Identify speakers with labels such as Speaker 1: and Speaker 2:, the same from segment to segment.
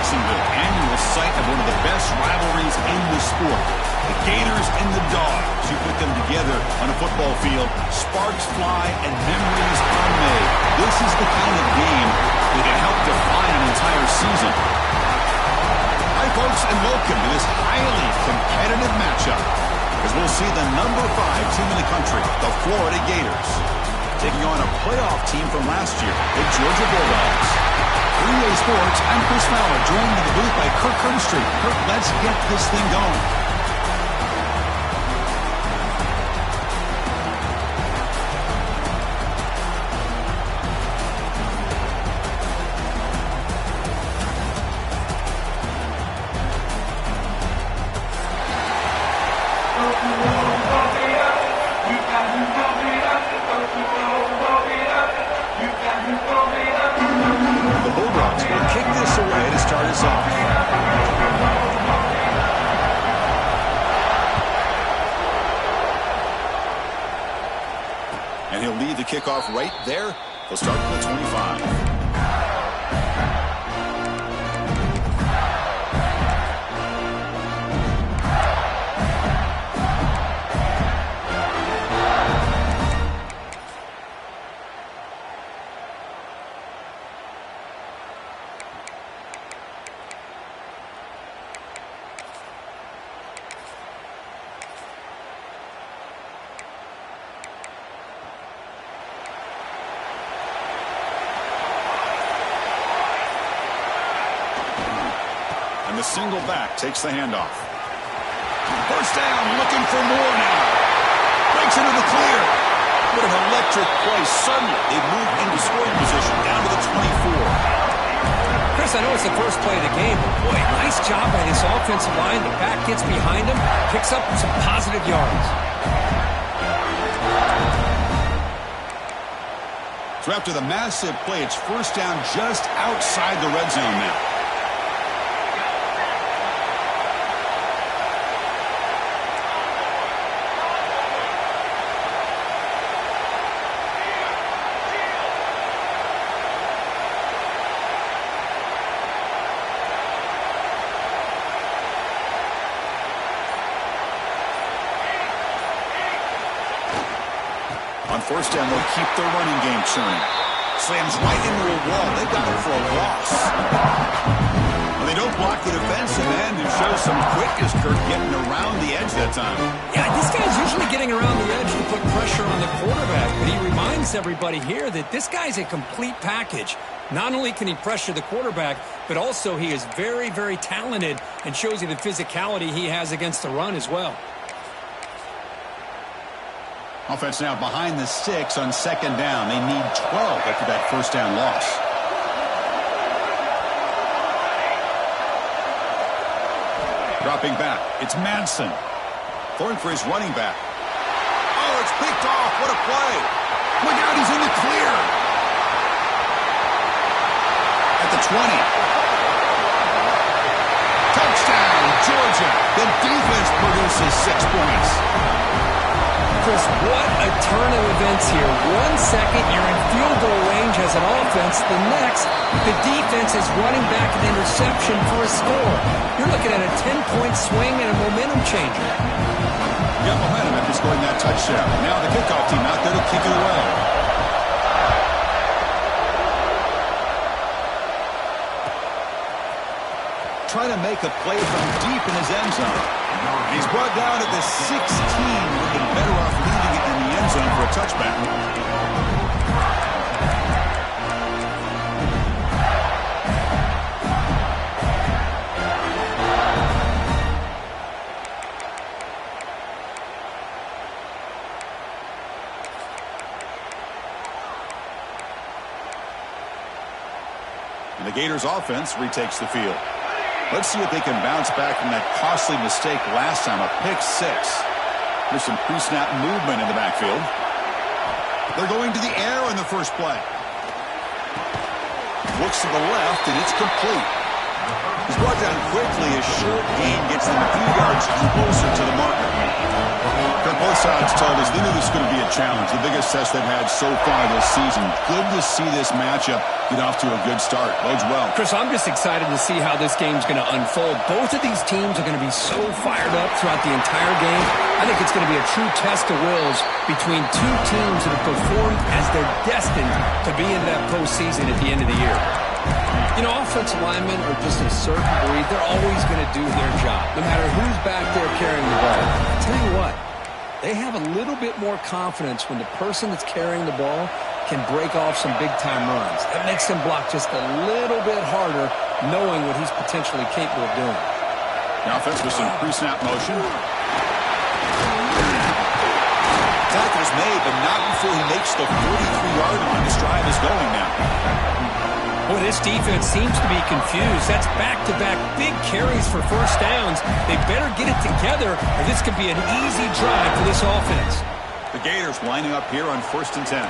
Speaker 1: Jacksonville, annual site of one of the best rivalries in the sport. The Gators and the Dogs. You put them together on a football field, sparks fly and memories are made. This is the kind of game that can help define an entire season. Hi, folks, and welcome to this highly competitive matchup, as we'll see the number 5 team in the country, the Florida Gators, taking on a playoff team from last year, the Georgia Bulldogs. 3A Sports, I'm Chris Fowler, joined in the booth by Kirk Herbstreit. Kirk, let's get this thing going. And he'll lead the kickoff right there. He'll start from the 25. The single back takes the handoff. First down, looking for more now. Breaks into the clear. What an electric play. Suddenly, they move into scoring position down to the 24.
Speaker 2: Chris, I know it's the first play of the game, but boy, nice job by this offensive line. The back gets behind him, picks up some positive yards.
Speaker 1: So after the massive play, it's first down just outside the red zone now. On first down, they'll keep their running game churning. Slams right into a wall. They've got it for a loss. Well, they don't block the defensive end and show some quickness, Kirk, getting around the edge that time.
Speaker 2: Yeah, this guy's usually getting around the edge to put pressure on the quarterback, but he reminds everybody here that this guy's a complete package. Not only can he pressure the quarterback, but also he is very, very talented and shows you the physicality he has against the run as well.
Speaker 1: Offense now behind the 6 on second down. They need 12 after that first down loss. Dropping back. It's Madsen. Throwing for his running back. Oh, it's picked off. What a play. Look out, he's in the clear. At the 20. Touchdown, Georgia. The defense produces 6 points.
Speaker 2: Chris, what a turn of events here. 1 second, you're in field goal range as an offense. The next, the defense is running back an interception for a score. You're looking at a 10-point swing and a momentum changer.
Speaker 1: Got behind him after scoring that touchdown. Now the kickoff team out there to kick it away. Trying to make a play from deep in his end zone. He's brought down at the 16, looking better off leaving it in the end zone for a touchback. And the Gators offense retakes the field. Let's see if they can bounce back from that costly mistake last time, a pick 6. There's some pre-snap movement in the backfield. They're going to the air in the first play. Looks to the left, and it's complete. He's brought down quickly. A short gain gets them a few yards closer to the marker. Both sides told us they knew this was going to be a challenge, the biggest test they've had so far this season. Good to see this matchup get off to a good start. Bodes well.
Speaker 2: Chris, I'm just excited to see how this game's going to unfold. Both of these teams are going to be so fired up throughout the entire game. I think it's going to be a true test of wills between two teams that have performed as they're destined to be into that postseason at the end of the year. You know, offensive linemen are just a certain breed. They're always going to do their job, no matter who's back there carrying the ball. I'll tell you what, they have a little bit more confidence when the person that's carrying the ball can break off some big-time runs. That makes him block just a little bit harder, knowing what he's potentially capable of doing.
Speaker 1: The offense with some pre-snap motion.
Speaker 3: Tackle's made, but not before he makes the 43-yard line. This drive is going now.
Speaker 2: Boy, this defense seems to be confused. That's back-to-back big carries for first downs. They better get it together, or this could be an easy drive for this offense.
Speaker 1: The Gators lining up here on 1st and 10.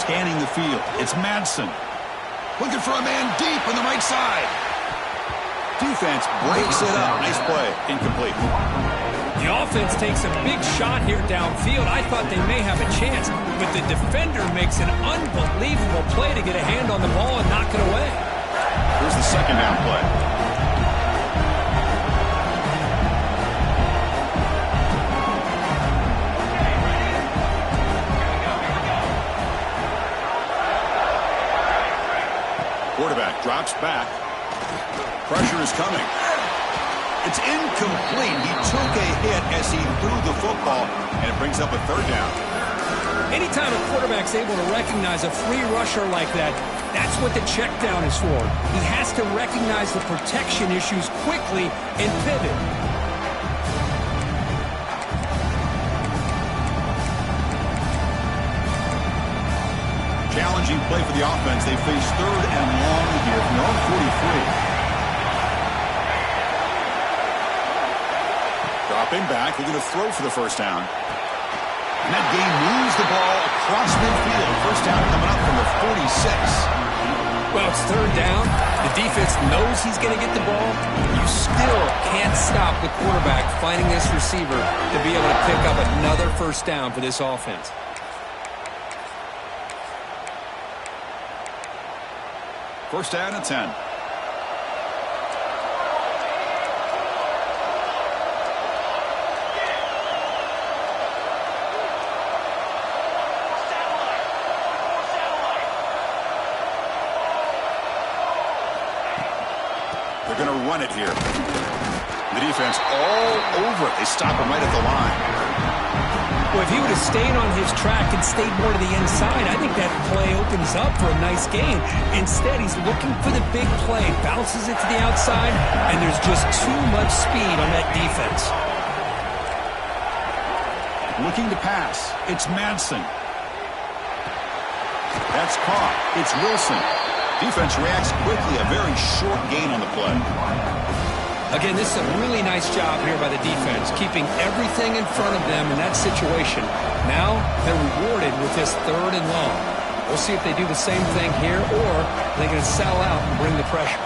Speaker 1: Scanning the field. It's Madsen. Looking for a man deep on the right side. Defense breaks it up. Nice play. Incomplete.
Speaker 2: The offense takes a big shot here downfield. I thought they may have a chance, but the defender makes an unbelievable play to get a hand on the ball and knock it away.
Speaker 1: Here's the second down play. Quarterback drops back. Pressure is coming. It's incomplete. He took a hit as he threw the football, and it brings up a third down.
Speaker 2: Anytime a quarterback's able to recognize a free rusher like that, that's what the check down is for. He has to recognize the protection issues quickly and pivot.
Speaker 1: Challenging play for the offense. They face 3rd and long here from their own 43. Dropping back. They're going to throw for the first down. And that game moves the ball across midfield. First down coming up from the 46.
Speaker 2: Well, it's 3rd down. The defense knows he's going to get the ball. You still can't stop the quarterback finding this receiver to be able to pick up another first down for this offense.
Speaker 1: First down at 10. They're going to run it here. The defense all over it. They stop him right at the line.
Speaker 2: Well, if he would have stayed on his track and stayed more to the inside, I think that play opens up for a nice game. Instead, he's looking for the big play, bounces it to the outside, and there's just too much speed on that defense.
Speaker 1: Looking to pass. It's Madsen. That's caught. It's Wilson. Defense reacts quickly. A very short gain on the play.
Speaker 2: Again, this is a really nice job here by the defense, keeping everything in front of them in that situation. Now they're rewarded with this 3rd and long. We'll see if they do the same thing here, or they're going to sell out and bring the pressure.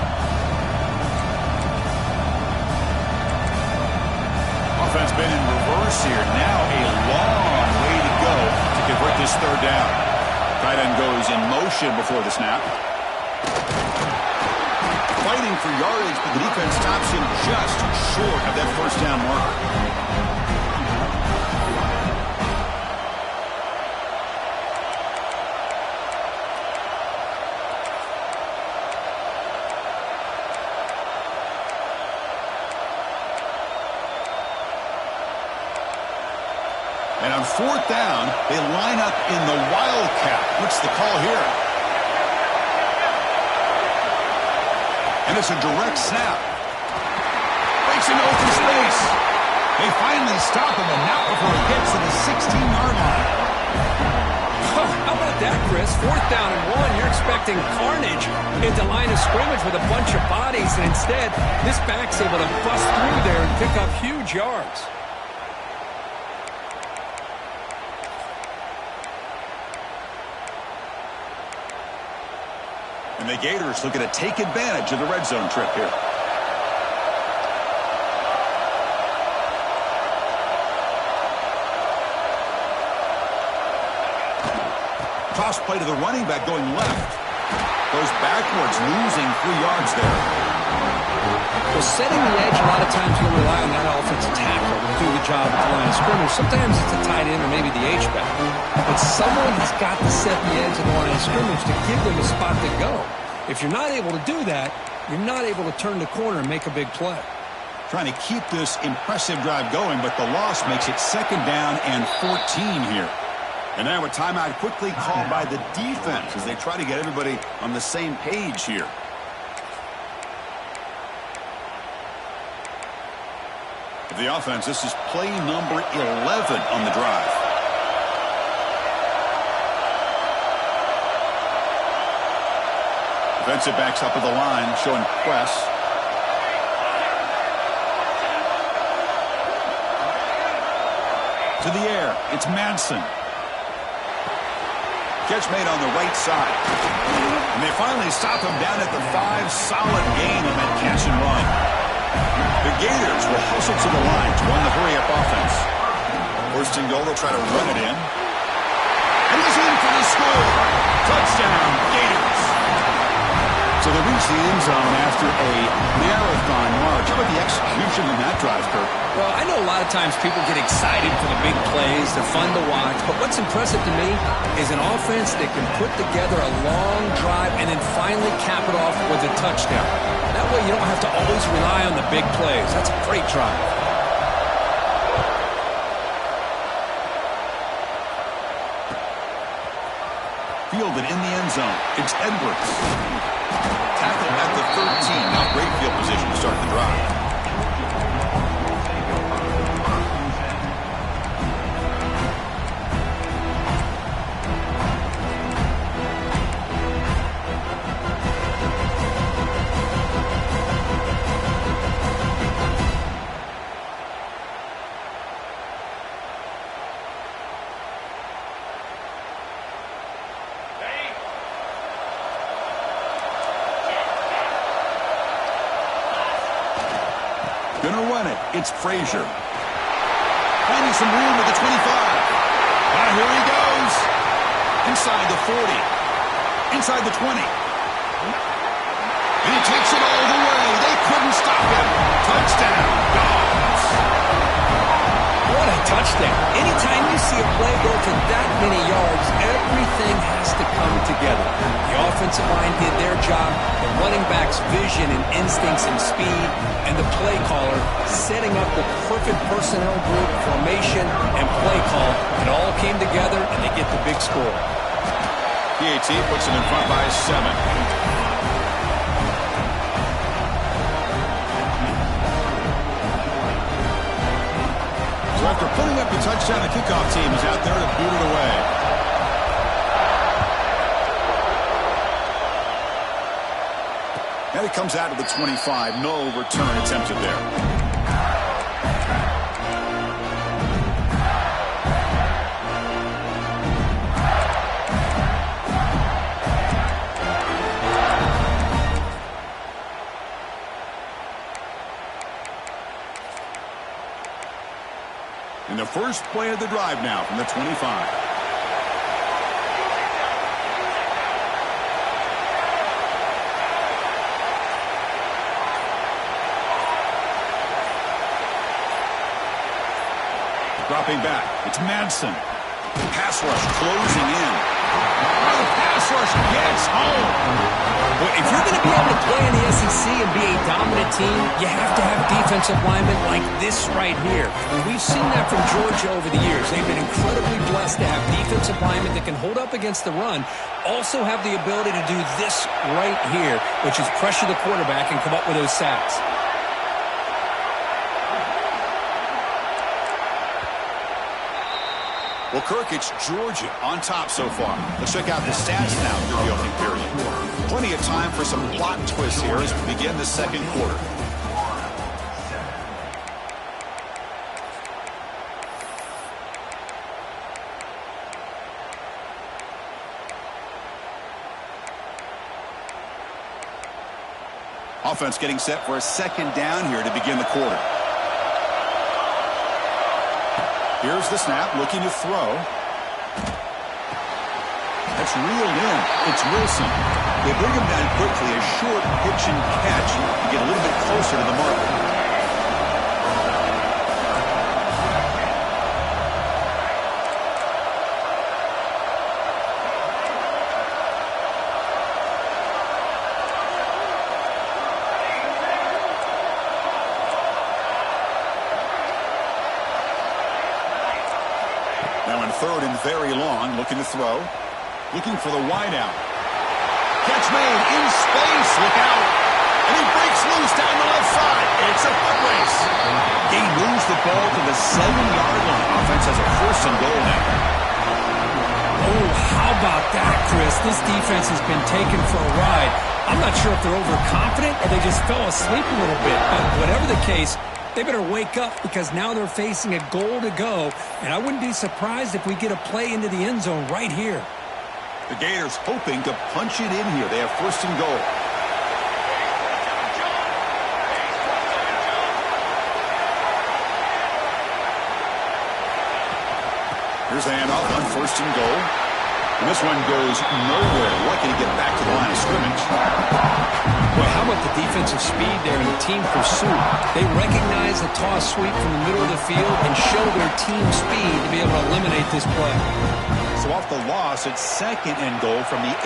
Speaker 1: Offense been in reverse here. Now a long way to go to convert this 3rd down. Tight end goes in motion before the snap. Fighting for yardage, but the defense stops him just short of that first down marker. And on 4th down, they line up in the wildcat. What's the call here? And it's a direct snap. Breaks into open space. They finally stop him, and not before it gets to the 16-yard line.
Speaker 2: Oh, how about that, Chris? 4th down and 1. You're expecting carnage at the line of scrimmage with a bunch of bodies, and instead, this back's able to bust through there and pick up huge yards.
Speaker 1: And the Gators looking to take advantage of the red zone trip here. Toss play to the running back going left. Goes backwards, losing 3 yards there.
Speaker 2: Well, setting the edge, a lot of times you'll rely on that offensive tackle to do the job at the line of scrimmage. Sometimes it's a tight end or maybe the H-back. But someone has got to set the edge of the line of scrimmage to give them a spot to go. If you're not able to do that, you're not able to turn the corner and make a big play.
Speaker 1: Trying to keep this impressive drive going, but the loss makes it 2nd down and 14 here. And now a timeout quickly called by the defense as they try to get everybody on the same page here. For the offense, this is play number 11 on the drive. Defensive backs up at the line, showing press. To the air, it's Manson. Catch made on the right side. And they finally stop him down at the 5. Solid gain on that catch and run. The Gators will hustle to the line to run the hurry-up offense. 1st and goal, they'll try to run it in. And he's in for the score. Touchdown, Gators. So they reach the end zone after a marathon march. How about the execution in that drive, Kirk?
Speaker 2: Well, I know a lot of times people get excited for the big plays. They're fun to watch. But what's impressive to me is an offense that can put together a long drive and then finally cap it off with a touchdown. That way you don't have to always rely on the big plays. That's a great drive.
Speaker 1: Fielded in the end zone. It's Edwards. Tackle at the 13. Now great field position to start the drive. Gonna run it. It's Frazier. Finding some room at the 25. Here he goes. Inside the 40. Inside the 20. And he takes it all the way. They couldn't stop him. Touchdown, Dogs.
Speaker 2: What a touchdown. Anytime you see a play go for that many yards, everything has to come together. The offensive line did their job, the running back's vision and instincts and speed, and the play caller setting up the perfect personnel group, formation, and play call. It all came together, and they get the big score.
Speaker 1: PAT puts it in front by 7. So after putting up the touchdown, the kickoff team is out there to boot it away. And it comes out to the 25. No return attempted there. In the first play of the drive now from the 25. Dropping back. It's Madsen. Pass rush closing in. Oh, the pass rush gets home.
Speaker 2: Well, if you're going to be able to play in the SEC and be a dominant team, you have to have defensive linemen like this right here. And we've seen that from Georgia over the years. They've been incredibly blessed to have defensive linemen that can hold up against the run, also have the ability to do this right here, which is pressure the quarterback and come up with those sacks.
Speaker 1: Well, Kirk, it's Georgia on top so far. Let's check out the stats now through the opening period. Plenty of time for some plot twists here as we begin the second quarter. Offense getting set for a second down here to begin the quarter. Here's the snap, looking to throw. That's reeled in. It's Wilson. They bring him down quickly, a short pitch and catch to get a little bit closer to the mark. Now in third and very long, looking to throw. Looking for the wide out. Catch made in space. Look out. And he breaks loose down the left side. It's a foot race. He moves the ball to the 7-yard line. Offense has a first and goal now.
Speaker 2: Oh, how about that, Chris? This defense has been taken for a ride. I'm not sure if they're overconfident or they just fell asleep a little bit. But whatever the case, they better wake up because now they're facing a goal to go. And I wouldn't be surprised if we get a play into the end zone right here.
Speaker 1: The Gators hoping to punch it in here. They have first and goal. Here's the handoff on first and goal. And this one goes nowhere. Lucky to get back to the line of scrimmage.
Speaker 2: Boy, how about the defensive speed there and the team pursuit? They recognize the toss sweep from the middle of the field and show their team speed to be able to eliminate this play.
Speaker 1: So off the loss, it's second and goal from the 8.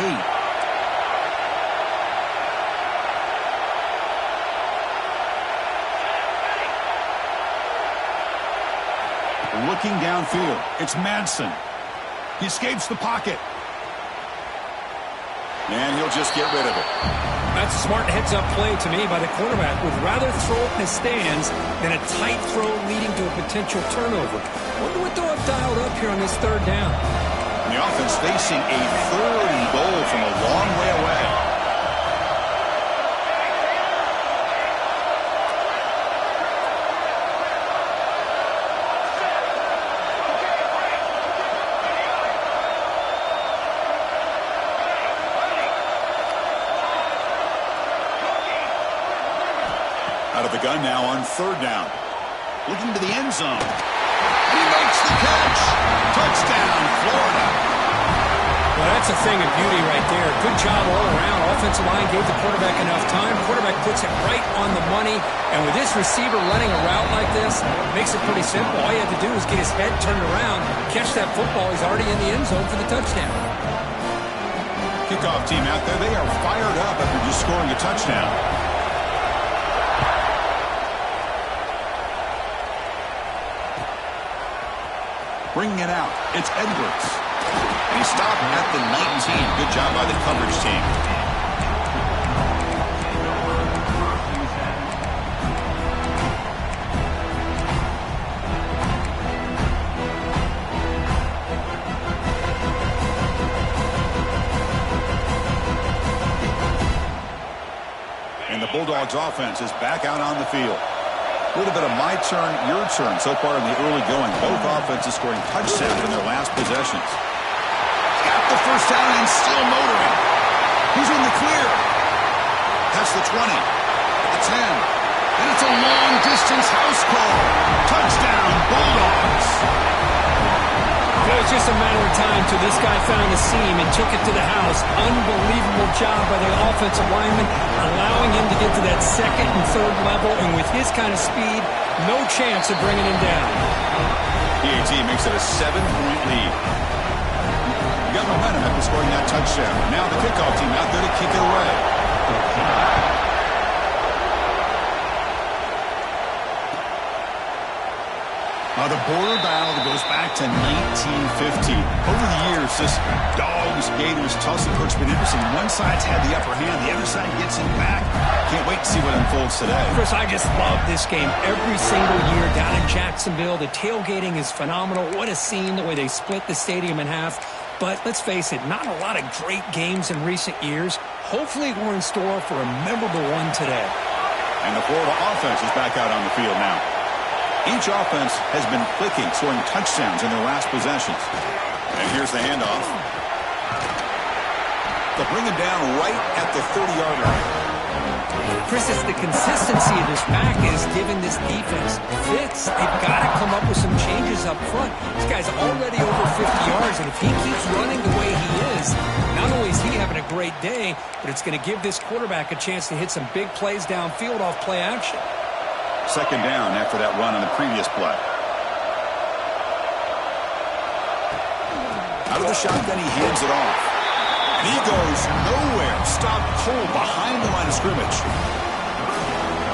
Speaker 1: Looking downfield, it's Madsen. He escapes the pocket. And he'll just get rid of it.
Speaker 2: That's a smart heads-up play to me by the quarterback. Would rather throw it in the stands than a tight throw leading to a potential turnover. Wonder what they'll have dialed up here on this third down.
Speaker 1: And the offense facing a third and goal from a long way away. Out of the gun now on third down. Looking to the end zone. And he makes the catch. Touchdown, Florida.
Speaker 2: Well, that's a thing of beauty right there. Good job all around. Offensive line gave the quarterback enough time. Quarterback puts it right on the money. And with this receiver running a route like this, it makes it pretty simple. All you have to do is get his head turned around, catch that football. He's already in the end zone for the touchdown.
Speaker 1: Kickoff team out there. They are fired up after just scoring a touchdown. Bringing it out, it's Edwards. And he stopped at the 19. Good job by the coverage team. And the Bulldogs offense is back out on the field. A little bit of my turn, your turn so far in the early going. Both offenses scoring touchdowns in their last possessions. Got the first down and still motoring. He's in the clear. That's the 20, the 10. And it's a long-distance house call. Touchdown, Bulldogs.
Speaker 2: It was just a matter of time till this guy found the seam and took it to the house. Unbelievable job by the offensive lineman, allowing him to get to that second and third level. And with his kind of speed, no chance of bringing him down.
Speaker 1: PAT makes it a 7-point lead. You got momentum after scoring that touchdown. Now the kickoff team out there to kick it away. The border battle that goes back to 1950. Over the years, this Dogs-Gators tussle, Coach Anderson, one side's had the upper hand, the other side gets it back. Can't wait to see what unfolds today.
Speaker 2: Chris, I just love this game every single year down in Jacksonville. The tailgating is phenomenal. What a scene, the way they split the stadium in half. But let's face it, not a lot of great games in recent years. Hopefully we're in store for a memorable one today.
Speaker 1: And the Florida offense is back out on the field now. Each offense has been clicking, scoring touchdowns in their last possessions. And here's the handoff. They'll bring it down right at the 30-yard line.
Speaker 2: Chris, it's the consistency of this back is giving this defense fits. They've got to come up with some changes up front. This guy's already over 50 yards, and if he keeps running the way he is, not only is he having a great day, but it's going to give this quarterback a chance to hit some big plays downfield off play action.
Speaker 1: Second down after that run on the previous play. Out of the shotgun, he hands it off. And he goes nowhere. Stopped cold behind the line of scrimmage.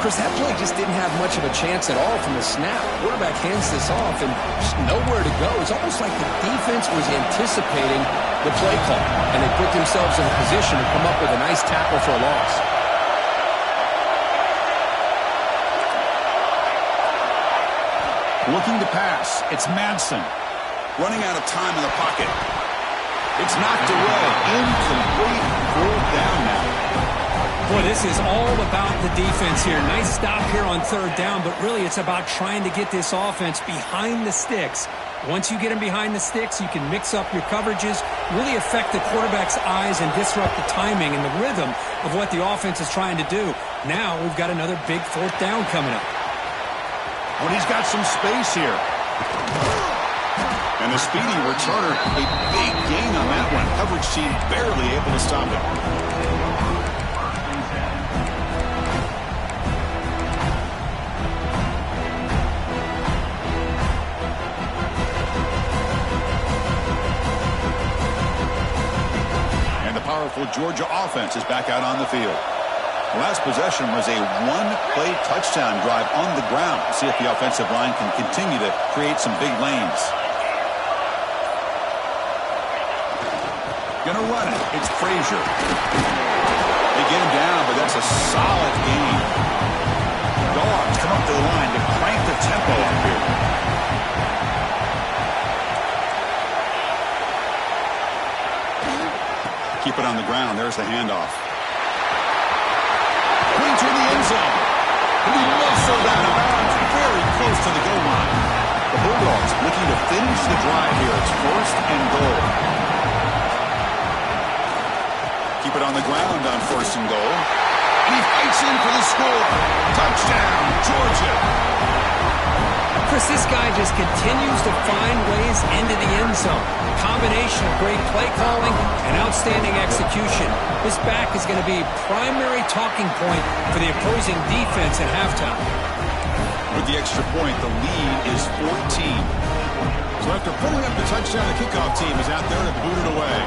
Speaker 2: Chris, that play just didn't have much of a chance at all from the snap. Quarterback hands this off and just nowhere to go. It's almost like the defense was anticipating the play call, and they put themselves in a position to come up with a nice tackle for a loss.
Speaker 1: Looking to pass. It's Madsen. Running out of time in the pocket. It's knocked away. Incomplete. Pulled down now.
Speaker 2: Boy, this is all about the defense here. Nice stop here on third down, but really it's about trying to get this offense behind the sticks. Once you get them behind the sticks, you can mix up your coverages, really affect the quarterback's eyes and disrupt the timing and the rhythm of what the offense is trying to do. Now we've got another big fourth down coming up.
Speaker 1: When he's got some space here. And the speedy returner, a big gain on that one. Coverage team barely able to stop it. Powerful Georgia offense is back out on the field. The last possession was a one-play touchdown drive on the ground. See if the offensive line can continue to create some big lanes. Gonna run it. It's Frazier. They get him down, but that's a solid gain. Dogs come up to the line to crank the tempo up here. Keep it on the ground. There's the handoff. Going to the end zone. He muscled out of bounds very close to the goal line. The Bulldogs looking to finish the drive here. It's first and goal. Keep it on the ground on first and goal. And he fights in for the score. Touchdown, Georgia.
Speaker 2: Chris, this guy just continues to find ways into the end zone. Combination of great play calling and outstanding execution. This back is going to be a primary talking point for the opposing defense at halftime.
Speaker 1: With the extra point, the lead is 14. So after pulling up the touchdown, the kickoff team is out there to boot it away.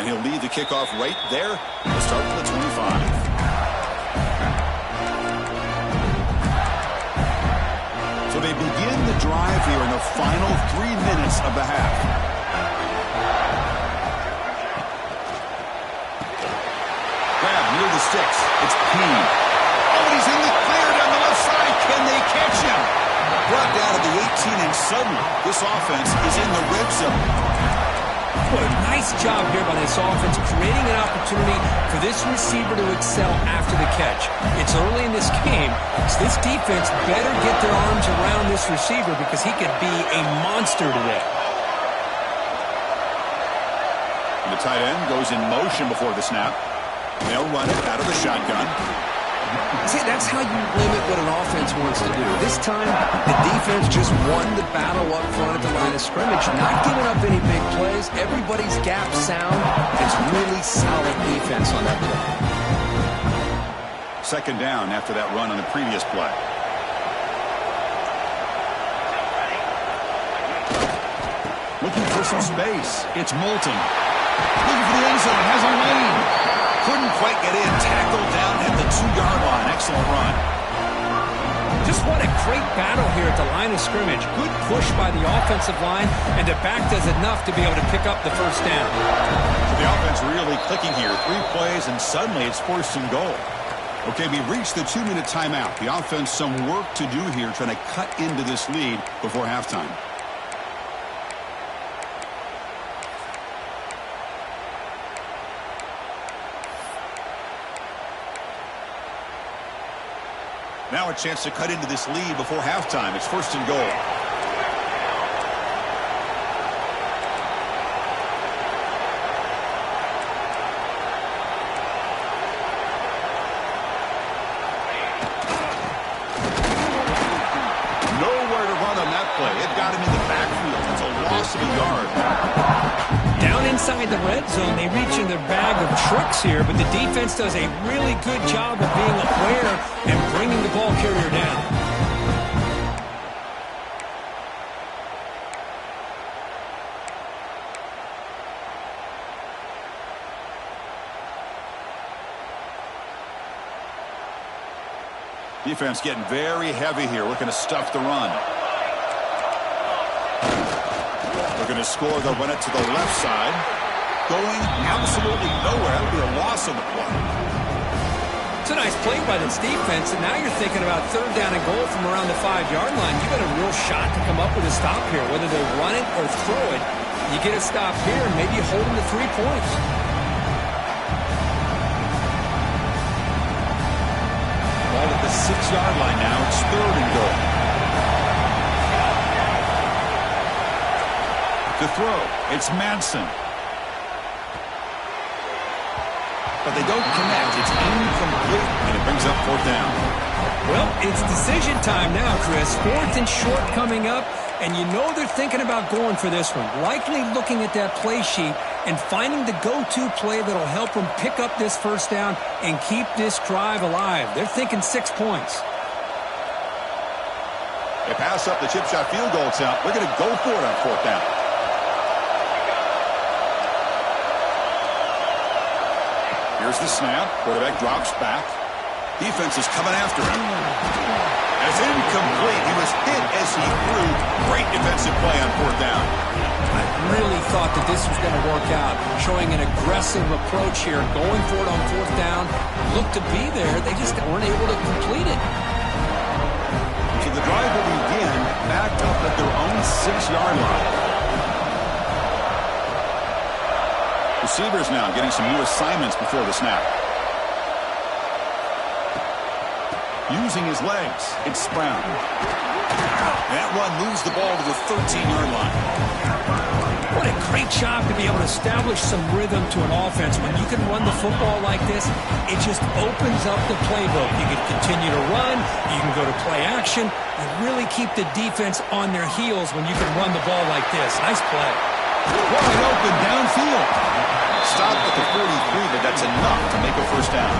Speaker 1: And he'll lead the kickoff right there. We'll start from the 25. So they begin the drive here in the final 3 minutes of the half. Grab near the sticks. It's Peen. Oh, he's in the clear down the left side. Can they catch him? Brought down to the 18, and suddenly this offense is in the red zone.
Speaker 2: What a nice job here by this offense, creating an opportunity for this receiver to excel after the catch. It's early in this game, so this defense better get their arms around this receiver because he could be a monster today.
Speaker 1: And the tight end goes in motion before the snap. They'll run it out of the shotgun.
Speaker 2: See, that's how you limit what an offense wants to do. This time, the defense just won the battle up front at the line of scrimmage, not giving up any big plays. Everybody's gap sound. It's really solid defense on that play.
Speaker 1: Second down after that run on the previous play. Looking for some space. It's Moulton. Looking for the end zone. Has a lane. Couldn't quite get in. Tackled down at the 2-yard line. Excellent run.
Speaker 2: Just what a great battle here at the line of scrimmage. Good push by the offensive line, and the back does enough to be able to pick up the first down.
Speaker 1: So the offense really clicking here. 3 plays, and suddenly it's first and goal. Okay, we reached the 2-minute timeout. The offense some work to do here, trying to cut into this lead before halftime. Now a chance to cut into this lead before halftime. It's first and goal.
Speaker 3: loss of a yard.
Speaker 2: Down inside the red zone, they reach in their bag of tricks here, but the defense does a really good job of being aware and bringing the ball carrier down.
Speaker 3: Defense getting very heavy here, looking to stuff the run. Looking to score, they'll run it to the left side. Going absolutely nowhere. That would be a loss on the play.
Speaker 2: It's a nice play by this defense, and now you're thinking about third down and goal from around the 5-yard line. You got a real shot to come up with a stop here, whether they run it or throw it. You get a stop here, and maybe you hold them to 3 points.
Speaker 3: Ball at the 6-yard line now. It's third and goal. To throw, it's Manson. But they don't connect. It's incomplete, and it brings up fourth down.
Speaker 2: Well, it's decision time now, Chris. 4th and short coming up, and you know they're thinking about going for this one. Likely looking at that play sheet and finding the go-to play that'll help them pick up this first down and keep this drive alive. They're thinking 6 points.
Speaker 3: They pass up the chip shot field goal attempt. They're going to go for it on fourth down. Here's the snap. Quarterback drops back. Defense is coming after him. It's incomplete. He was hit as he threw. Great defensive play on fourth down.
Speaker 2: I really thought that this was going to work out, showing an aggressive approach here, going for it on fourth down. Looked to be there. They just weren't able to complete it.
Speaker 3: So the drive will begin backed up at their own 6-yard line. Receivers now getting some new assignments before the snap. Using his legs, it's Brown. That run moves the ball to the 13-yard line.
Speaker 2: What a great job to be able to establish some rhythm to an offense. When you can run the football like this, it just opens up the playbook. You can continue to run, you can go to play action, and really keep the defense on their heels when you can run the ball like this. Nice play.
Speaker 3: Wide open downfield. Stop at the 43, but that's enough to make a first down.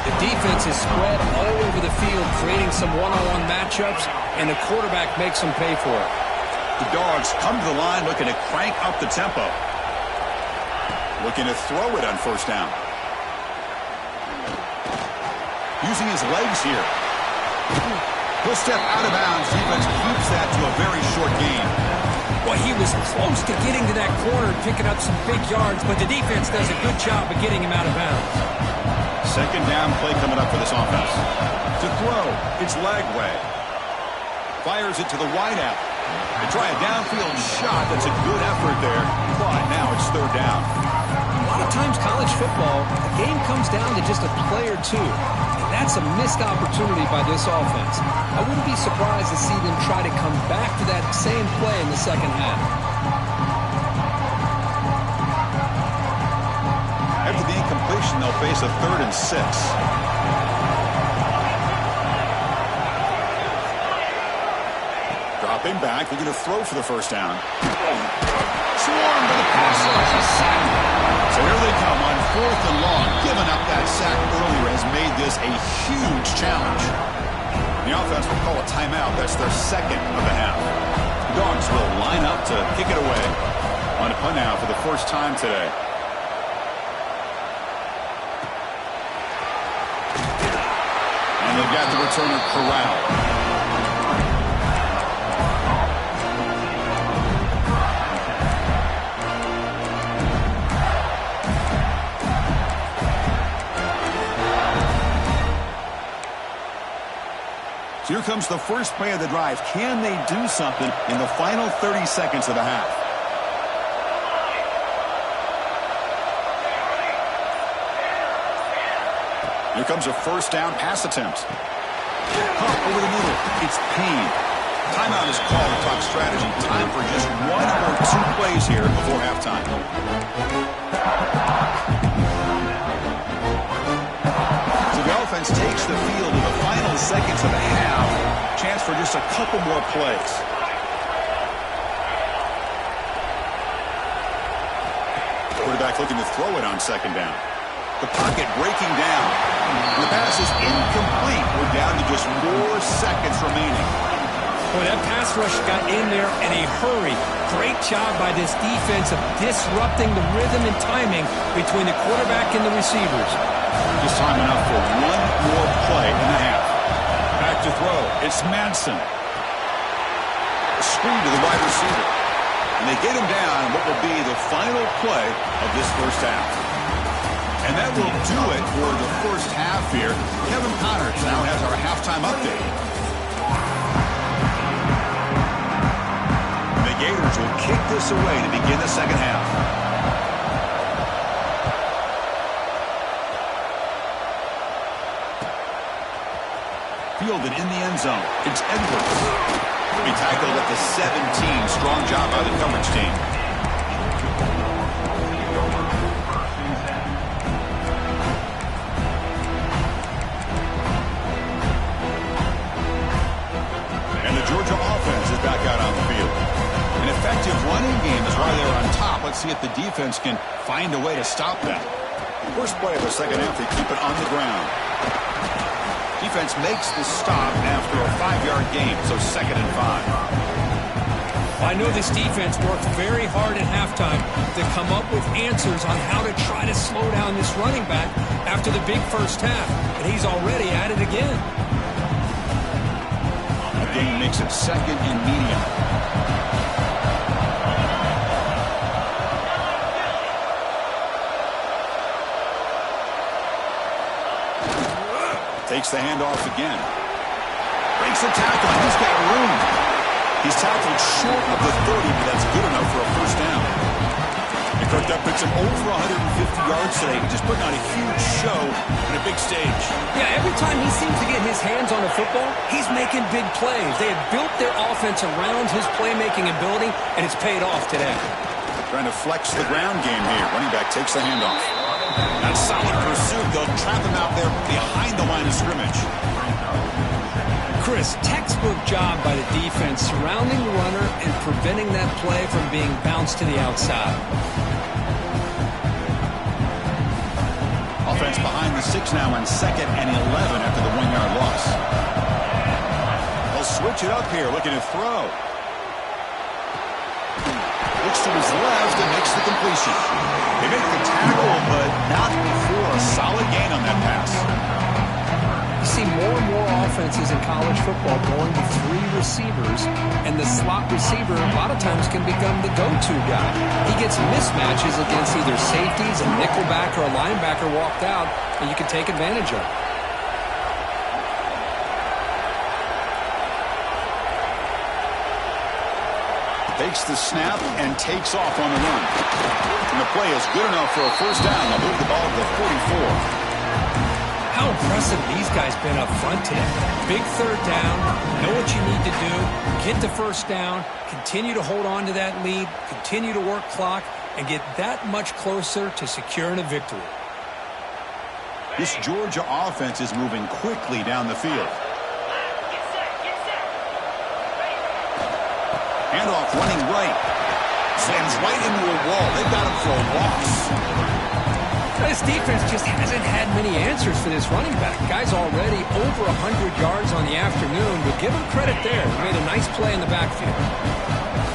Speaker 2: The defense is spread all over the field, creating some one-on-one matchups, and the quarterback makes them pay for it.
Speaker 3: The Dogs come to the line looking to crank up the tempo. Looking to throw it on first down. Using his legs here. He'll step out of bounds. Defense keeps that to a very short gain.
Speaker 2: Well, he was close to getting to that corner and picking up some big yards, but the defense does a good job of getting him out of bounds.
Speaker 3: Second down play coming up for this offense. To throw, it's Lagway. Fires it to the wideout. They try a downfield shot. That's a good effort there, but now it's third down.
Speaker 2: A lot of times college football, the game comes down to just a play or two. And that's a missed opportunity by this offense. I wouldn't be surprised to see them try to come back to that same play in the second half.
Speaker 3: After the incompletion, they'll face a 3rd and 6. Dropping back, looking to throw for the first down. Swarmed by the pass rush, a sack. So here they come on 4th and long. Giving up that sack earlier has made this a huge challenge. The offense will call a timeout. That's their second of the half. The Dogs will line up to kick it away. On a punt now for the first time today. And they've got the returner corralled. Here comes the first play of the drive. Can they do something in the final 30 seconds of the half? Here comes a first down pass attempt. Pump over the middle. It's Payne. Timeout is called to talk strategy. Time for just 1 or 2 plays here before halftime. Offense takes the field in the final seconds of the half. Chance for just a couple more plays. quarterback looking to throw it on second down. The pocket breaking down. The pass is incomplete. We're down to just 4 seconds remaining.
Speaker 2: Boy, that pass rush got in there in a hurry. Great job by this defense of disrupting the rhythm and timing between the quarterback and the receivers.
Speaker 3: Just time enough for one more play in the half. Back to throw. It's Madsen. A screen to the wide receiver. And they get him down what will be the final play of this first half. And that will do it for the first half here. Kevin Connors now has our halftime update. The Gators will kick this away to begin the second half. Fielded in the end zone. It's Edwards. He tackled at the 17. Strong job by the coverage team. And the Georgia offense is back out on the field. An effective running game is why they're on top. Let's see if the defense can find a way to stop that. First play of the second half, they keep it on the ground. Defense makes the stop after a 5-yard gain, so 2nd and 5.
Speaker 2: I know this defense worked very hard at halftime to come up with answers on how to try to slow down this running back after the big first half, and he's already at it again.
Speaker 3: The game makes it 2nd and medium. Takes the handoff again. Breaks the tackle, and he's got room. He's tackled short of the 30, but that's good enough for a first down. And Kirk, that puts him over 150 yards today, just putting on a huge show on a big stage.
Speaker 2: Yeah, every time he seems to get his hands on the football, he's making big plays. They have built their offense around his playmaking ability, and it's paid off today.
Speaker 3: Trying to flex the ground game here. Running back takes the handoff. That's solid pursuit. They'll trap him out there behind the line of scrimmage.
Speaker 2: Chris, textbook job by the defense surrounding the runner and preventing that play from being bounced to the outside.
Speaker 3: Offense behind the 6 now on 2nd and 11 after the 1-yard loss. They'll switch it up here, looking to throw. Looks to his left and makes the completion. They make the tackle, but not before a solid gain on that pass.
Speaker 2: You see more and more offenses in college football going to 3 receivers, and the slot receiver a lot of times can become the go-to guy. He gets mismatches against either safeties, a nickelback, or a linebacker walked out, and you can take advantage of it.
Speaker 3: Takes the snap and takes off on the run. And the play is good enough for a first down. They'll move the ball to the 44.
Speaker 2: How impressive these guys been up front today. Big third down, know what you need to do, get the first down, continue to hold on to that lead, continue to work clock, and get that much closer to securing a victory.
Speaker 3: This Georgia offense is moving quickly down the field. Handoff running right. Slams right into a wall. They've got him for a loss.
Speaker 2: This defense just hasn't had many answers for this running back. Guy's already over 100 yards on the afternoon, but give him credit there. He made a nice play in the backfield.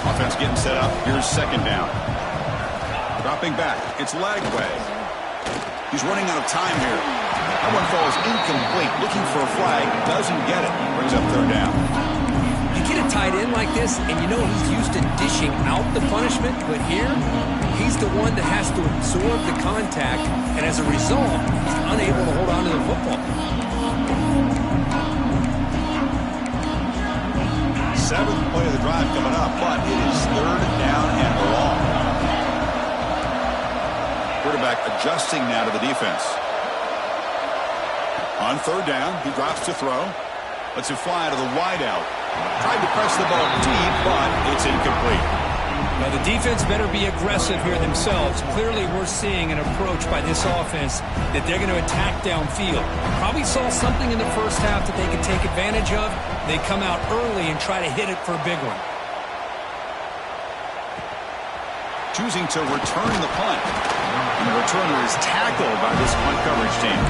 Speaker 3: Offense getting set up. Here's 2nd down. Dropping back. It's Lagway. He's running out of time here. That one falls incomplete. Looking for a flag. Doesn't get it. Brings up 3rd down.
Speaker 2: You get a tight end like this, and you know he's used to dishing out the punishment, but here, he's the one that has to absorb the contact, and as a result, he's unable to hold on to the football.
Speaker 3: 7th play of the drive coming up, but it is 3rd down and long. Quarterback adjusting now to the defense. On 3rd down, he drops to throw. Lets it fly to the wideout. Tried to press the ball deep, but it's incomplete.
Speaker 2: Now, the defense better be aggressive here themselves. Clearly, we're seeing an approach by this offense that they're going to attack downfield. Probably saw something in the first half that they could take advantage of. They come out early and try to hit it for a big one.
Speaker 3: Choosing to return the punt.
Speaker 1: And the returner is tackled by this punt coverage team.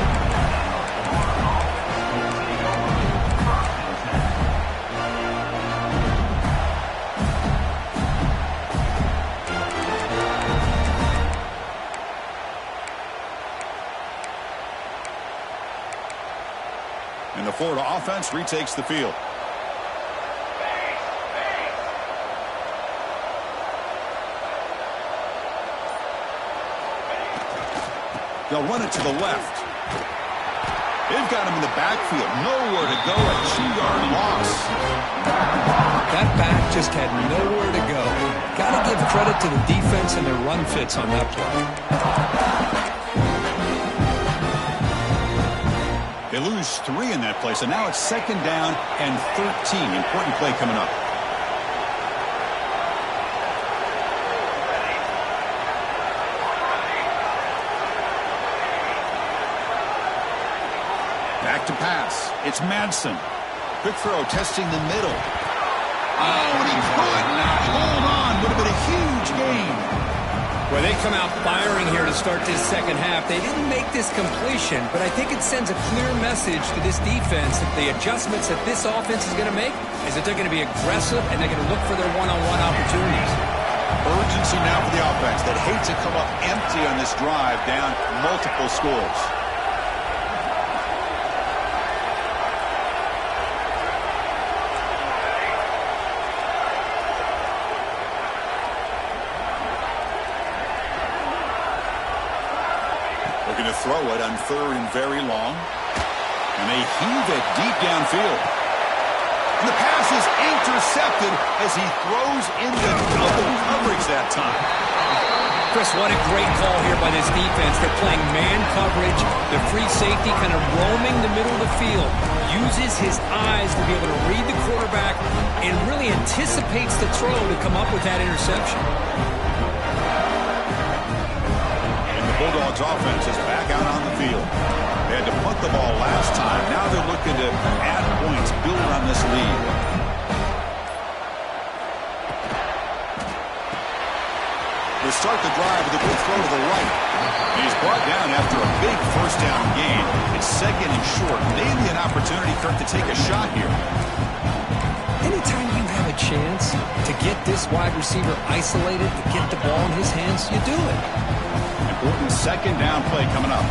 Speaker 1: And the Florida offense retakes the field. They'll run it to the left. They've got him in the backfield. Nowhere to go. A 2-yard loss.
Speaker 2: That back just had nowhere to go. Got to give credit to the defense and their run fits on that play.
Speaker 1: They lose 3 in that play, so now it's 2nd down and 13. Important play coming up. Back to pass. It's Madsen. Quick throw, testing the middle. Oh, and he could not hold on. Would have been a huge gain.
Speaker 2: Well, they come out firing here to start this second half. They didn't make this completion, but I think it sends a clear message to this defense that the adjustments that this offense is going to make is that they're going to be aggressive and they're going to look for their one-on-one opportunities.
Speaker 1: Urgency now for the offense that hates to come up empty on this drive, down multiple scores. Looking to throw it on 3rd and very long. And they heave it deep downfield. And the pass is intercepted as he throws into double coverage that time.
Speaker 2: Chris, what a great call here by this defense. They're playing man coverage. The free safety kind of roaming the middle of the field. Uses his eyes to be able to read the quarterback and really anticipates the throw to come up with that interception.
Speaker 1: Bulldogs offense is back out on the field. They had to punt the ball last time. Now they're looking to add points, build on this lead. They start the drive with a good throw to the right. And he's brought down after a big first down gain. It's 2nd and short. Maybe an opportunity, Kirk, to take a shot here.
Speaker 2: Anytime you have a chance to get this wide receiver isolated, to get the ball in his hands, you do it.
Speaker 1: Important 2nd down play coming up.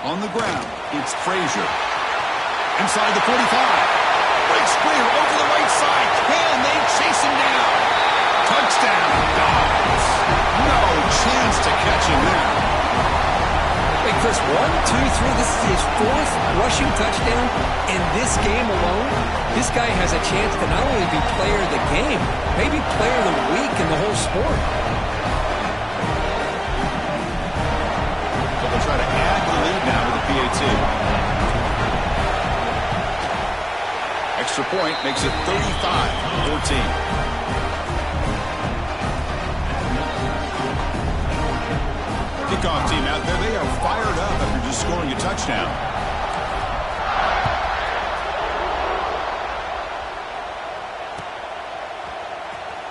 Speaker 1: On the ground, it's Frazier. Inside the 45. Breaks clear over the right side. Can they chase him down? Touchdown, Dogs. No chance to catch him there.
Speaker 2: Hey, Chris, 1, 2, 3. This is his 4th rushing touchdown in this game alone. This guy has a chance to not only be player of the game, maybe player of the week in the whole sport.
Speaker 1: So they'll try to add the lead now with the PAT. Extra point makes it 35-14. Kickoff team out there, they are fired up after just scoring a touchdown.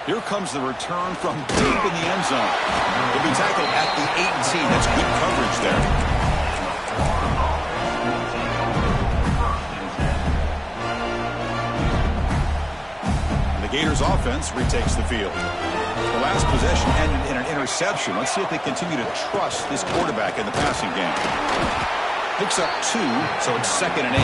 Speaker 1: Here comes the return from deep in the end zone. He'll be tackled at the 18. That's good coverage there. And the Gators offense retakes the field. The last possession ended in an interception. Let's see if they continue to trust this quarterback in the passing game. Picks up 2, so it's 2nd and 8.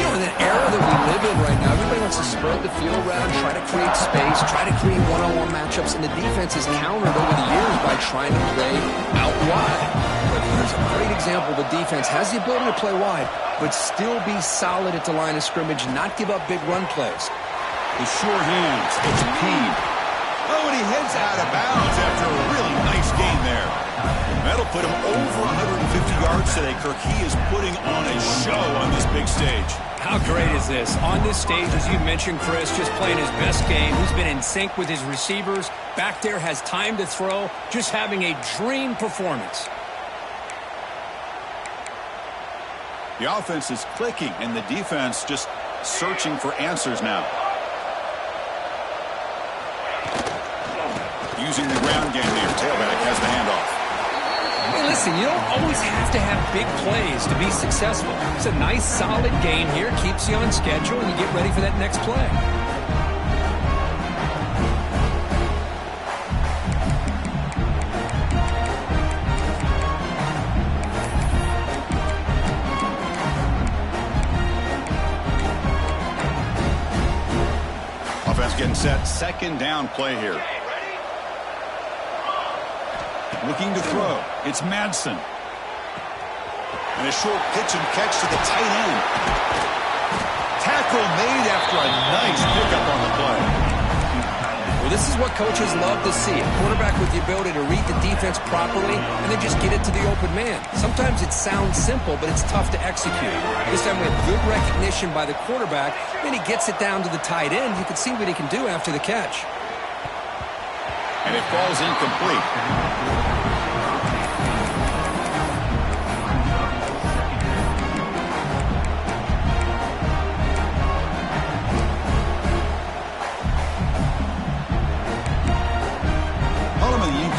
Speaker 2: You know, in the era that we live in right now, everybody wants to spread the field around, try to create space, try to create one-on-one matchups, and the defense has countered over the years by trying to play out wide. But here's a great example. The defense has the ability to play wide, but still be solid at the line of scrimmage, not give up big run plays.
Speaker 1: The sure hands. It's Peed. Oh, and he heads out of bounds after a really nice gain there. That'll put him over 150 yards today, Kirk. He is putting on a show on this big stage.
Speaker 2: How great is this? On this stage, as you mentioned, Chris, just playing his best game. He's been in sync with his receivers. Back there, has time to throw. Just having a dream performance.
Speaker 3: The offense is clicking, and the defense just searching for answers now. Using the ground game here. Tailback has the handoff.
Speaker 2: Hey, listen, you don't always have to have big plays to be successful. It's a nice, solid gain here. Keeps you on schedule, and you get ready for that next play.
Speaker 3: Getting set, second down play here. Looking to throw. It's Madsen. And a short pitch and catch to the tight end. Tackle made after a nice pickup on the play.
Speaker 2: Well, this is what coaches love to see. A quarterback with the ability to read the defense properly and then just get it to the open man. Sometimes it sounds simple, but it's tough to execute. This time we have good recognition by the quarterback. Then he gets it down to the tight end. You can see what he can do after the catch.
Speaker 3: And it falls incomplete.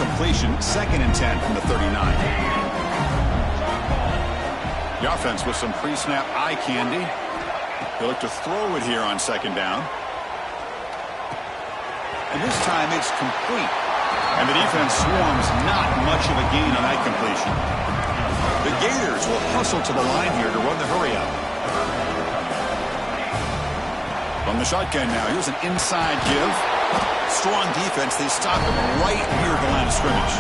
Speaker 3: Incompletion, 2nd and 10 from the 39. The offense with some pre-snap eye candy. They look to throw it here on 2nd down. And this time it's complete. And the defense swarms not much of a gain on that completion. The Gators will hustle to the line here to run the hurry up. From the shotgun now, here's an inside give. Strong defense. They stop him right near the line of scrimmage.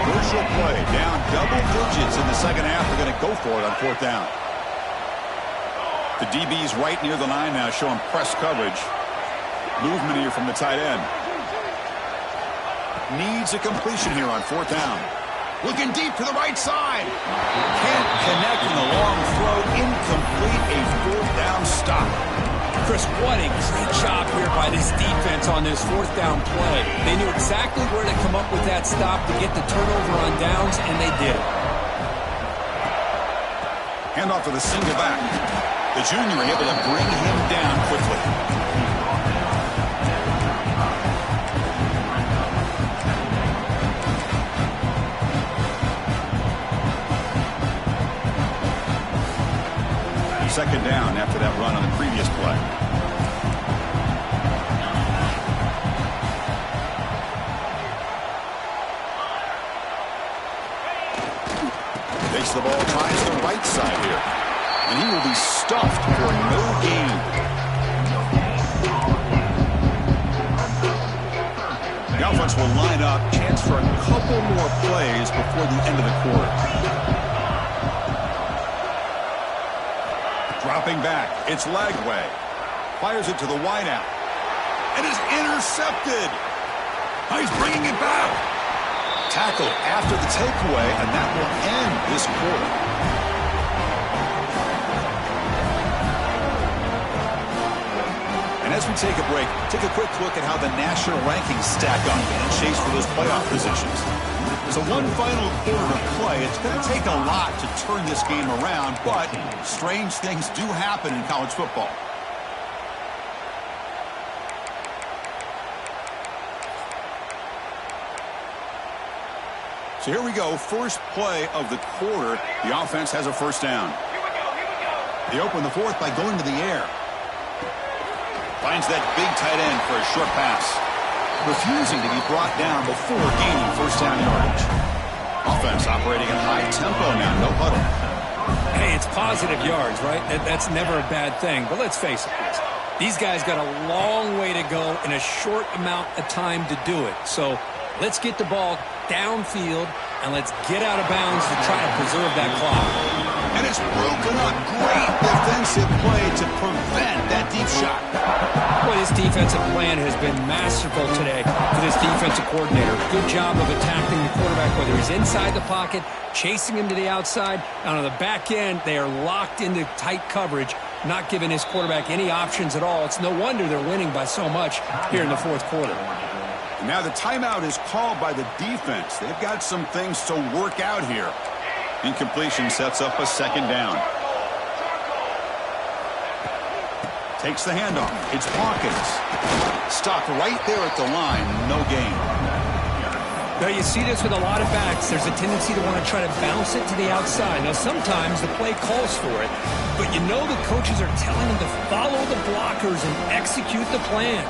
Speaker 3: Crucial play. Down double digits in the second half. They're going to go for it on 4th down. The DB's right near the line now, showing press coverage. Movement here from the tight end. Needs a completion here on 4th down. Looking deep to the right side. Can't connect in the long throw. Incomplete. A 4th down stop.
Speaker 2: Chris, what a great job here by this defense on this 4th down play. They knew exactly where to come up with that stop to get the turnover on downs, and they did.
Speaker 3: Handoff to the single back. The junior able to bring him down quickly. Second down after that run on the previous play. Takes the ball, tries the right side here. And he will be stuffed for no gain. The offense will line up. Chance for a couple more plays before the end of the quarter. Dropping back, it's Lagway. Fires it to the wideout. And is intercepted. He's bringing it back. Tackle after the takeaway, and that will end this quarter. And as we take a break, take a quick look at how the national rankings stack up in a chase for those playoff positions. So one final quarter of play. It's going to take a lot to turn this game around, but strange things do happen in college football. So here we go. First play of the quarter. The offense has a 1st down. They open the 4th by going to the air. Finds that big tight end for a short pass. Refusing to be brought down before gaining 1st down yardage. Offense operating at high tempo now, no huddle.
Speaker 2: Hey, it's positive yards, right? That's never a bad thing. But let's face it, these guys got a long way to go in a short amount of time to do it. So let's get the ball downfield and let's get out of bounds to try to preserve that clock.
Speaker 3: And it's broken up. Great defensive play to prevent that deep shot.
Speaker 2: Boy, this defensive plan has been masterful today for this defensive coordinator. Good job of attacking the quarterback, whether he's inside the pocket, chasing him to the outside. And on the back end, they are locked into tight coverage, not giving his quarterback any options at all. It's no wonder they're winning by so much here in the 4th quarter.
Speaker 3: And now the timeout is called by the defense. They've got some things to work out here. Incompletion sets up a 2nd down.
Speaker 1: Takes the handoff. It's Hawkins. Stopped right there at the line. No gain.
Speaker 2: Now, you see this with a lot of backs. There's a tendency to want to try to bounce it to the outside. Now, sometimes the play calls for it, but you know the coaches are telling them to follow the blockers and execute the plan.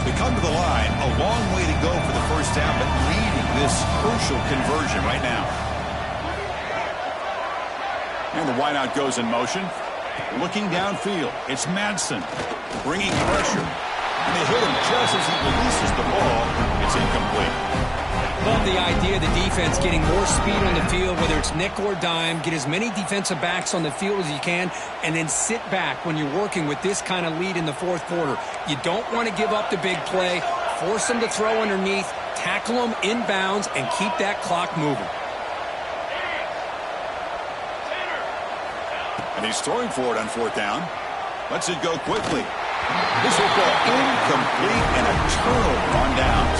Speaker 1: They come to the line. A long way to go for the first down, but leading this crucial conversion right now. And the wideout goes in motion. Looking downfield, it's Madsen bringing pressure. And they hit him just as he releases the ball. It's incomplete.
Speaker 2: Love the idea of the defense getting more speed on the field, whether it's nickel or dime. Get as many defensive backs on the field as you can, and then sit back when you're working with this kind of lead in the fourth quarter. You don't want to give up the big play. Force them to throw underneath, tackle them inbounds, and keep that clock moving.
Speaker 1: And he's throwing for it on fourth down. Lets it go quickly. This will go incomplete and a turnover on downs.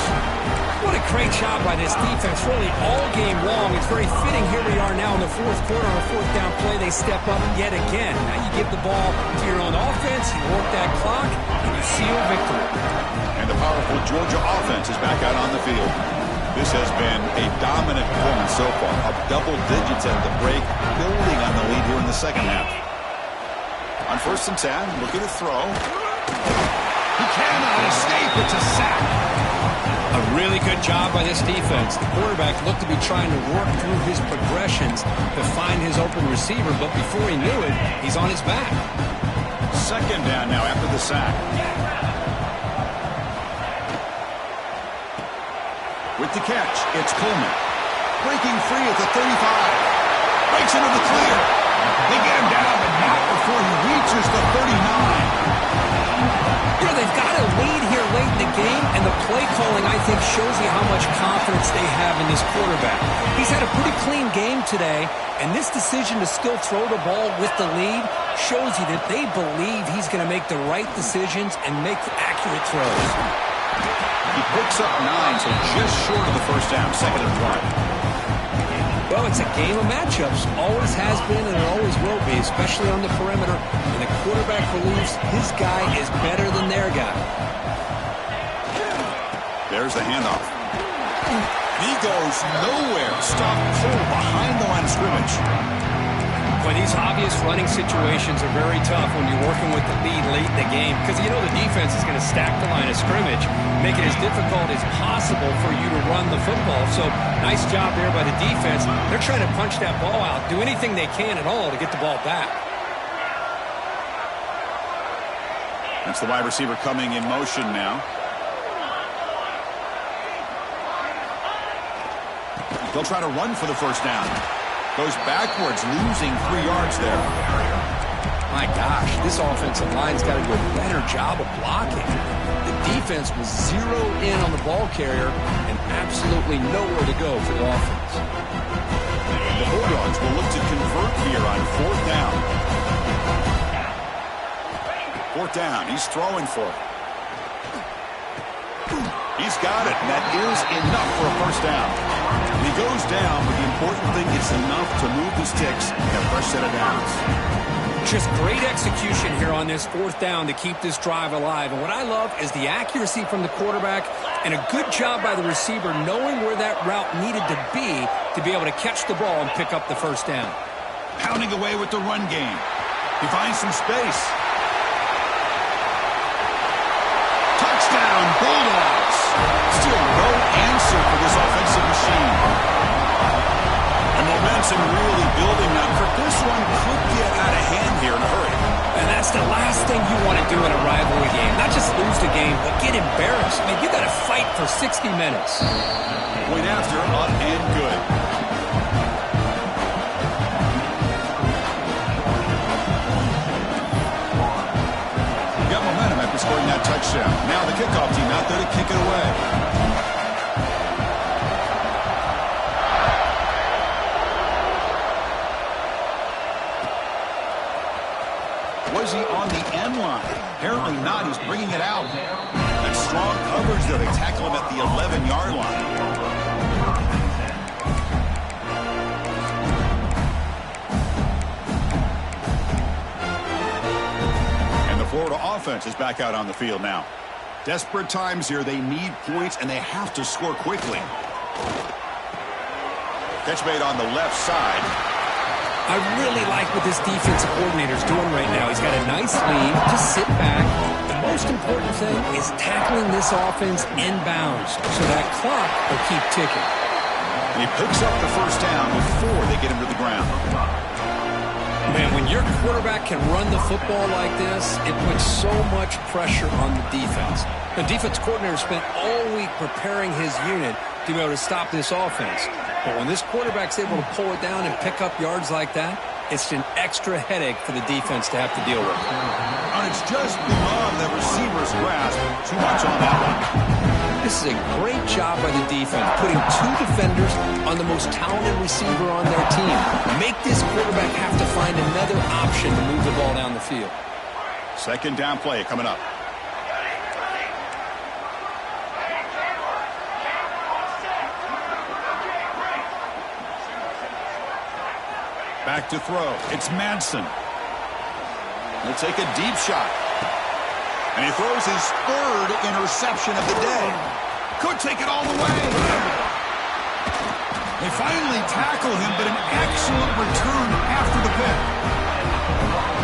Speaker 2: What a great job by this defense, really all game long. It's very fitting here we are now in the fourth quarter on a fourth down play. They step up yet again. Now you give the ball to your own offense, you work that clock, and you seal victory.
Speaker 1: And the powerful Georgia offense is back out on the field. This has been a dominant performance so far, up double digits at the break, building on the lead here in the second half. On 1st and 10, looking to throw. He cannot escape. It's a sack.
Speaker 2: A really good job by this defense. The quarterback looked to be trying to work through his progressions to find his open receiver, but before he knew it, he's on his back.
Speaker 1: Second down now after the sack. With the catch, it's Coleman. Breaking free at the 35. Breaks into the clear. They get him down, but not before he reaches the 39.
Speaker 2: You know, they've got a lead here late in the game, and the play calling, I think, shows you how much confidence they have in this quarterback. He's had a pretty clean game today, and this decision to still throw the ball with the lead shows you that they believe he's going to make the right decisions and make accurate throws.
Speaker 1: He picks up 9, so just short of the first down, 2nd and 1.
Speaker 2: Well, it's a game of matchups. Always has been and it always will be, especially on the perimeter. And the quarterback believes his guy is better than their guy.
Speaker 1: There's the handoff. He goes nowhere. Stop pull behind the line of scrimmage.
Speaker 2: Boy, these obvious running situations are very tough when you're working with the lead late in the game because you know the defense is going to stack the line of scrimmage, make it as difficult as possible for you to run the football. So nice job there by the defense. They're trying to punch that ball out, do anything they can at all to get the ball back.
Speaker 1: That's the wide receiver coming in motion now. They'll try to run for the first down. Goes backwards, losing 3 yards there.
Speaker 2: My gosh, this offensive line's got to do a better job of blocking. The defense was zeroed in on the ball carrier and absolutely nowhere to go for the offense.
Speaker 1: The Bulldogs will look to convert here on 4th down. 4th down, he's throwing for it. He's got it, and that is enough for a first down. He goes down, but the important thing is enough to move the sticks and a fresh set of downs.
Speaker 2: Just great execution here on this 4th down to keep this drive alive. And what I love is the accuracy from the quarterback and a good job by the receiver knowing where that route needed to be able to catch the ball and pick up the first down.
Speaker 1: Pounding away with the run game. He finds some space. Touchdown, Bulldogs. Still no answer for this offensive machine. And momentum really building up. For this one could get out of hand here in a hurry.
Speaker 2: And that's the last thing you want to do in a rivalry game. Not just lose the game, but get embarrassed. I mean, you got to fight for 60 minutes.
Speaker 1: Point after, up and good. Got momentum after scoring that touchdown. Now the kickoff team out there to kick it away. Was he on the end line? Apparently not. He's bringing it out. That strong coverage there. They tackle him at the 11-yard line. Florida offense is back out on the field now. Desperate times here. They need points, and they have to score quickly. Catch made on the left side.
Speaker 2: I really like what this defensive coordinator is doing right now. He's got a nice lead. Just sit back. The most important thing is tackling this offense inbounds so that clock will keep ticking.
Speaker 1: And he picks up the first down before they get him to the ground.
Speaker 2: Man, when your quarterback can run the football like this, it puts so much pressure on the defense. The defense coordinator spent all week preparing his unit to be able to stop this offense. But when this quarterback's able to pull it down and pick up yards like that, it's an extra headache for the defense to have to deal with.
Speaker 1: And it's just beyond the receiver's grasp. Too much on that one.
Speaker 2: This is a great job by the defense, putting two defenders on the most talented receiver on their team. Make this quarterback have to find another option to move the ball down the field.
Speaker 1: Second down play coming up. Back to throw. It's Madsen. He'll take a deep shot. And he throws his third interception of the day. Could take it all the way. They finally tackle him, but an excellent return after the pick.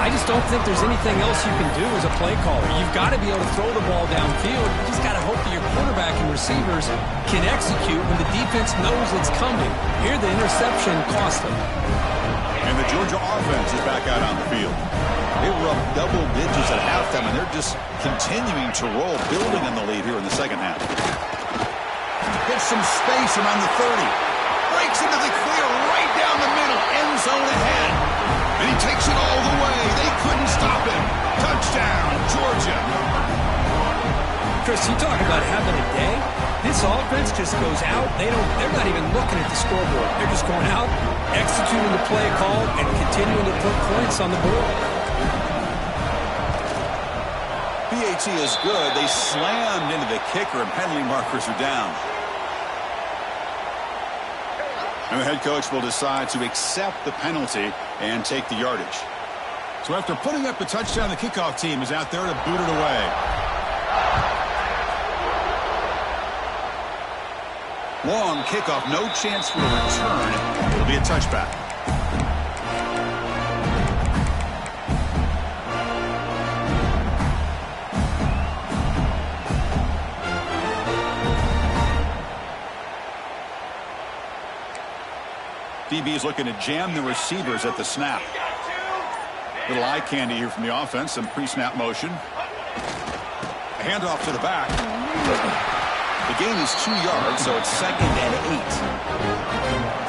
Speaker 2: I just don't think there's anything else you can do as a play caller. You've got to be able to throw the ball downfield. You just got to hope that your quarterback and receivers can execute when the defense knows it's coming. Here, the interception cost them.
Speaker 1: And the Georgia offense is back out on the field. They were up double digits at halftime, and they're just continuing to roll, building on the lead here in the second half. Gets some space around the 30. Breaks into the clear right down the middle. End zone ahead. And he takes it all the way. They couldn't stop him. Touchdown, Georgia.
Speaker 2: Chris, you talk about having a day. This offense just goes out. They're not even looking at the scoreboard. They're just going out, executing the play call, and continuing to put points on the board.
Speaker 1: PAT is good. They slammed into the kicker, and penalty markers are down. And the head coach will decide to accept the penalty and take the yardage. So after putting up the touchdown, the kickoff team is out there to boot it away. Long kickoff, no chance for a return. It'll be a touchback. DB is looking to jam the receivers at the snap. Little eye candy here from the offense, some pre-snap motion. A handoff to the back. The gain is 2 yards, so it's 2nd and 8.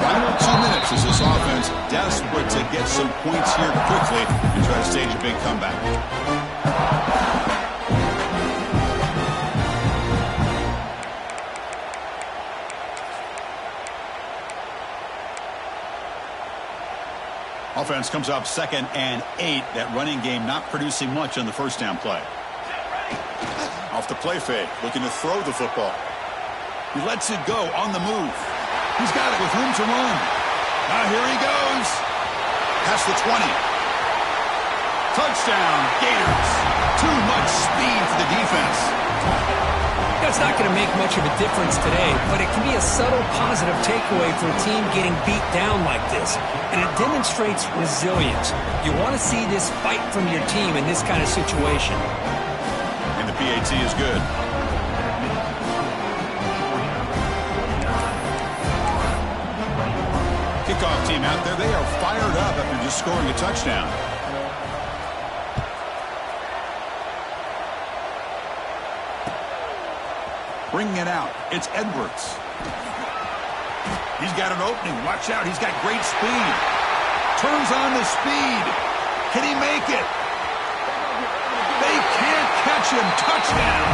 Speaker 1: Final 2 minutes as this offense desperate to get some points here quickly and try to stage a big comeback. Offense comes up 2nd and 8. That running game not producing much on the first down play. Off the play fake, looking to throw the football. He lets it go on the move. He's got it with room to run. Now here he goes. Past the 20. Touchdown, Gators. Too much speed for the defense.
Speaker 2: That's not going to make much of a difference today, but it can be a subtle positive takeaway for a team getting beat down like this. And it demonstrates resilience. You want to see this fight from your team in this kind of situation.
Speaker 1: And the PAT is good. Kickoff team out there, they are fired up after just scoring a touchdown. Bringing it out, it's Edwards. He's got an opening. Watch out, he's got great speed. Turns on the speed. Can he make it? They can't catch him. Touchdown.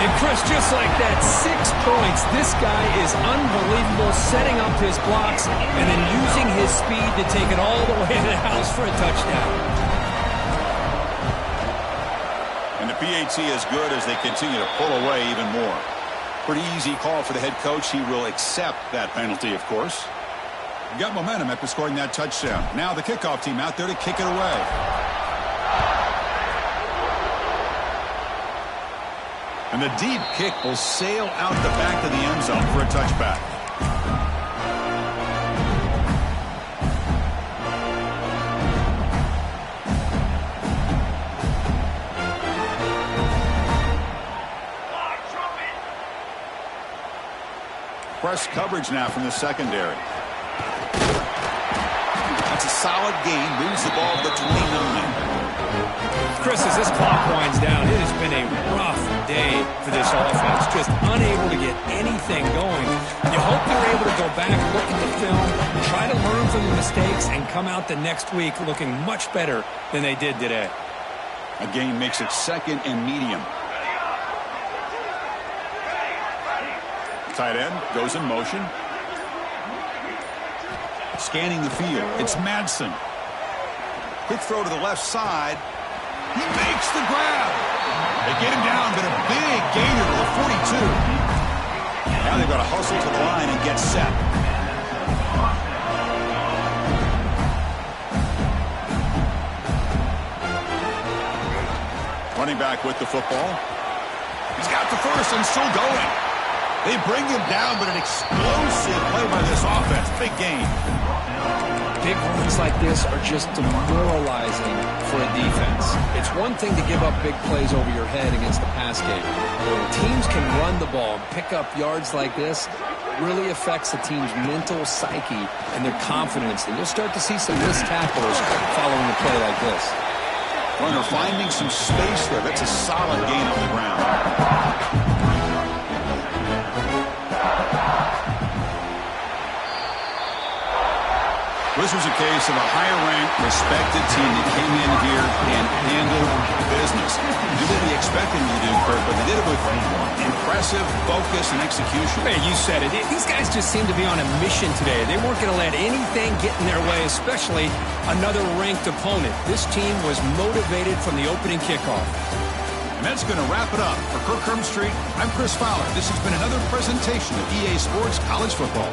Speaker 2: And Chris, just like that, 6 points. This guy is unbelievable, setting up his blocks and then using his speed to take it all the way to the house for a touchdown.
Speaker 1: And the PAT is good as they continue to pull away even more. Pretty easy call for the head coach. He will accept that penalty, of course. He got momentum after scoring that touchdown. Now the kickoff team out there to kick it away. And the deep kick will sail out the back of the end zone for a touchback. Press coverage now from the secondary. That's a solid gain. Moves the ball to 29.
Speaker 2: Chris, as this clock winds down, it has been a rough day for this offense. Just unable to get anything going. You hope they're able to go back, look at the film, try to learn from the mistakes, and come out the next week looking much better than they did today.
Speaker 1: A gain makes it 2nd and medium. Tight end goes in motion. Scanning the field. It's Madsen. Quick throw to the left side. He makes the grab. They get him down, but a big gainer to the 42. Now they've got to hustle to the line and get set. Running back with the football. He's got the first and still going. They bring him down, but an explosive play by this offense. Big gain.
Speaker 2: Big runs like this are just demoralizing for a defense. It's one thing to give up big plays over your head against the pass game. When teams can run the ball and pick up yards like this, it really affects the team's mental psyche and their confidence. And you'll start to see some missed tackles following a play like this.
Speaker 1: Runner finding some space there. That's a solid gain on the ground. This was a case of a higher-ranked, respected team that came in here and handled business. They did what we expected them to do, Kurt, but they did it with impressive focus and execution.
Speaker 2: Hey, you said it. These guys just seem to be on a mission today. They weren't going to let anything get in their way, especially another ranked opponent. This team was motivated from the opening kickoff.
Speaker 1: And that's going to wrap it up. For Kirk Herbstreit, I'm Chris Fowler. This has been another presentation of EA Sports College Football.